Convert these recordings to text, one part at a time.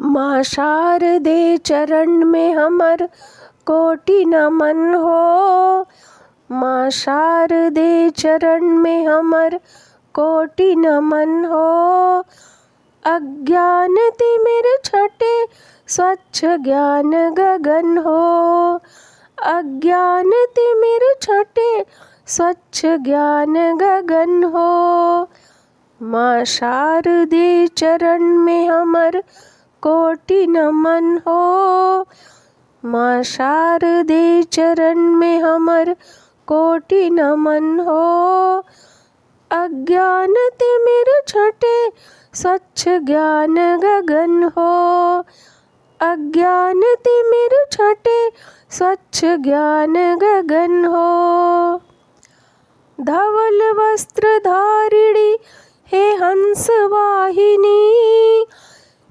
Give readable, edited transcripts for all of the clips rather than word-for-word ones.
माँ शारदे चरण में हमर कोटि नमन हो। माँ शारदे चरण में हमर कोटि नमन हो। अज्ञान तिमिर छटे स्वच्छ ज्ञान गगन हो। अज्ञान तिमिर छटे स्वच्छ ज्ञान गगन हो। माँ शारदे चरण में हमर कोटि नमन हो। माँ शारदे चरण में हमर कोटि नमन हो। अज्ञान तिमिर छटे स्वच्छ ज्ञान गगन हो। अज्ञान तिमिर छटे स्वच्छ ज्ञान गगन हो। धवल वस्त्र धारिणी हे हंस वाहिनी।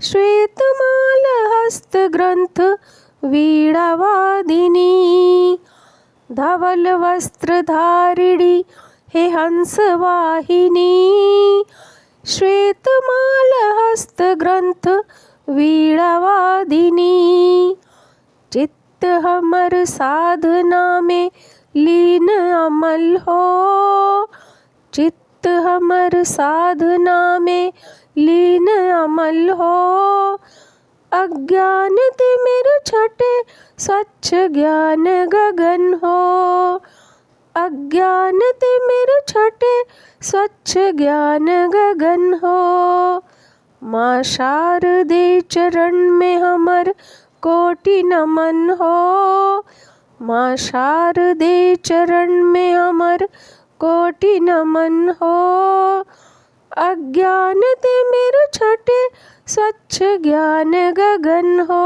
श्वेतमाल हस्त ग्रंथ वीणा वादिनी। धवल वस्त्र धारिणी हे हंस वाहिनी। श्वेतमाल हस्त ग्रंथ वीणा वादिनी। चित्त हमर साधना में लीन अमल हो। चित्त हमर साधना में लीन अमल हो। अज्ञान तिमिर छटे स्वच्छ ज्ञान गगन हो। अज्ञान तिमिर छटे स्वच्छ ज्ञान गगन हो। माँ शारदे चरण में हमर कोटि नमन हो। माँ शारदे चरण में हमर कोटि नमन हो। अज्ञान तिमिर छटे स्वच्छ ज्ञान गगन हो।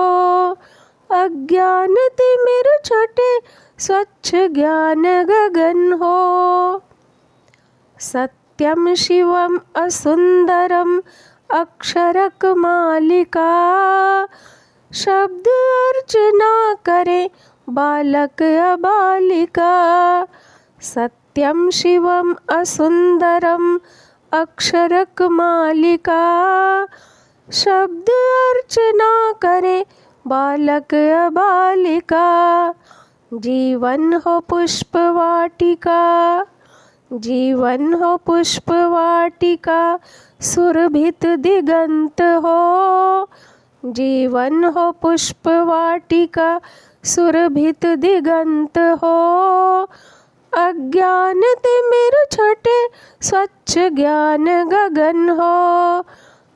अज्ञान तिमिर छटे स्वच्छ ज्ञान गगन हो। सत्यम शिवम असुंदरम अक्षरक मालिका। शब्द अर्चना करे बालक अबालिका। सत्यम शिवम असुंदरम अक्षरक मालिका। शब्द अर्चना करे बालक अबालिका। जीवन हो पुष्प वाटिका। जीवन हो पुष्प वाटिका। सुरभित दिगंत हो। जीवन हो पुष्प वाटिका। सुरभित दिगंत हो। अज्ञान तिमिर छटे स्वच्छ ज्ञान गगन हो।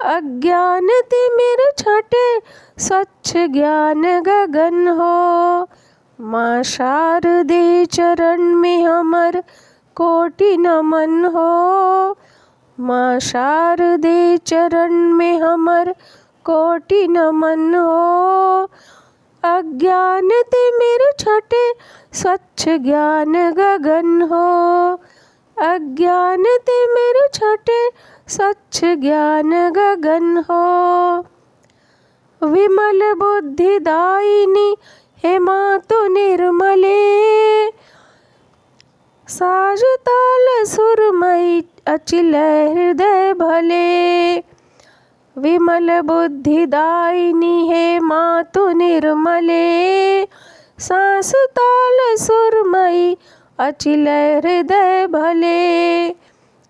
अज्ञान तिमिर छटे स्वच्छ ज्ञान गगन हो। माँ शारदे चरण में हमर कोटि नमन हो। माँ शारदे चरण में हमर कोटि नमन हो। अज्ञान तिमिर छटे स्वच्छ ज्ञान गगन हो। अज्ञान तिमिर छटे स्वच्छ ज्ञान गगन हो। विमल बुद्धिदायिनी हे मातु निर्मले। साज ताल सुरमयी अचिल हृदय भले। विमल बुद्धिदायिनी हे मातु निर्मले। सांस ताल सुरमयी अचिल हृदय भले।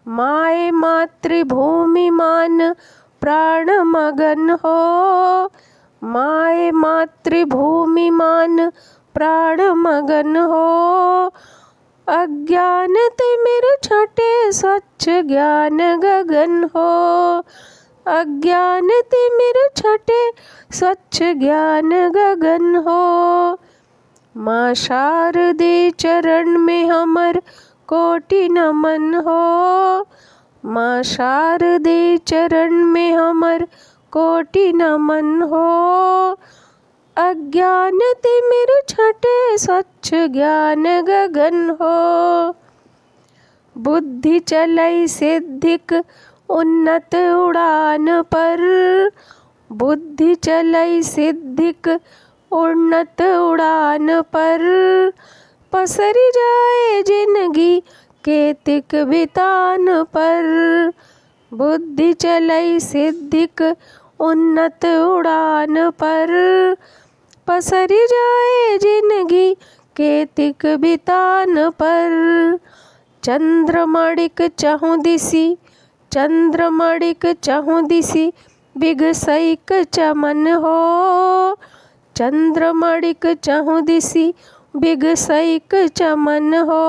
माए मातृभूमि मान प्राण मगन हो। माए मातृभूमि मान प्राण मगन हो। अज्ञान तिमिर छटे स्वच्छ ज्ञान गगन हो। अज्ञान तिमिर छटे स्वच्छ ज्ञान गगन हो। माँ शारदे चरण में हमर कोटि नमन हो। माँ शारदे चरण में हमर कोटि नमन हो। अज्ञान तिमिर छटे स्वच्छ ज्ञान गगन हो। बुद्धि चलै सिद्धिक उन्नत उड़ान पर। बुद्धि चलै सिद्धिक उन्नत उड़ान पर। पसरी जाए जिंदगी केतिक बितान पर। बुद्धि चलै सिद्धिक उन्नत उड़ान पर। पसरी जाए जिंदगी के तिक बितान पर। चंद्रमणिक चहुँ दिसी, चंद्रमणिक चहुँ दिसी, बिगसैक चमन हो। चंद्रमणिक चहुँ दिसी, बिगसैक चमन हो।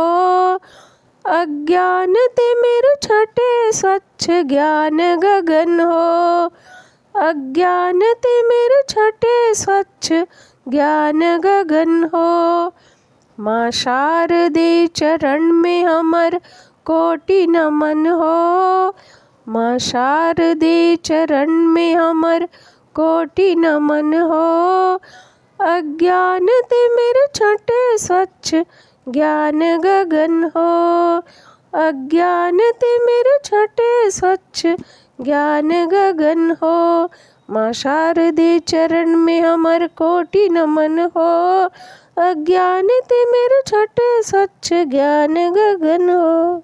अज्ञान तिमिर छटे स्वच्छ ज्ञान गगन हो। अज्ञान तिमिर छटे स्वच्छ ज्ञान गगन हो। माँ शारदे चरण में हमर कोटि नमन हो। माँ शारदे चरण में हमर कोटि नमन हो। अज्ञान तिमिर छटे स्वच्छ ज्ञान गगन हो। अज्ञान तिमिर छटे स्वच्छ ज्ञान गगन हो। माँ शारदे चरण में हमर कोटि नमन हो। अज्ञान तिमिर छटे स्वच्छ ज्ञान गगन हो।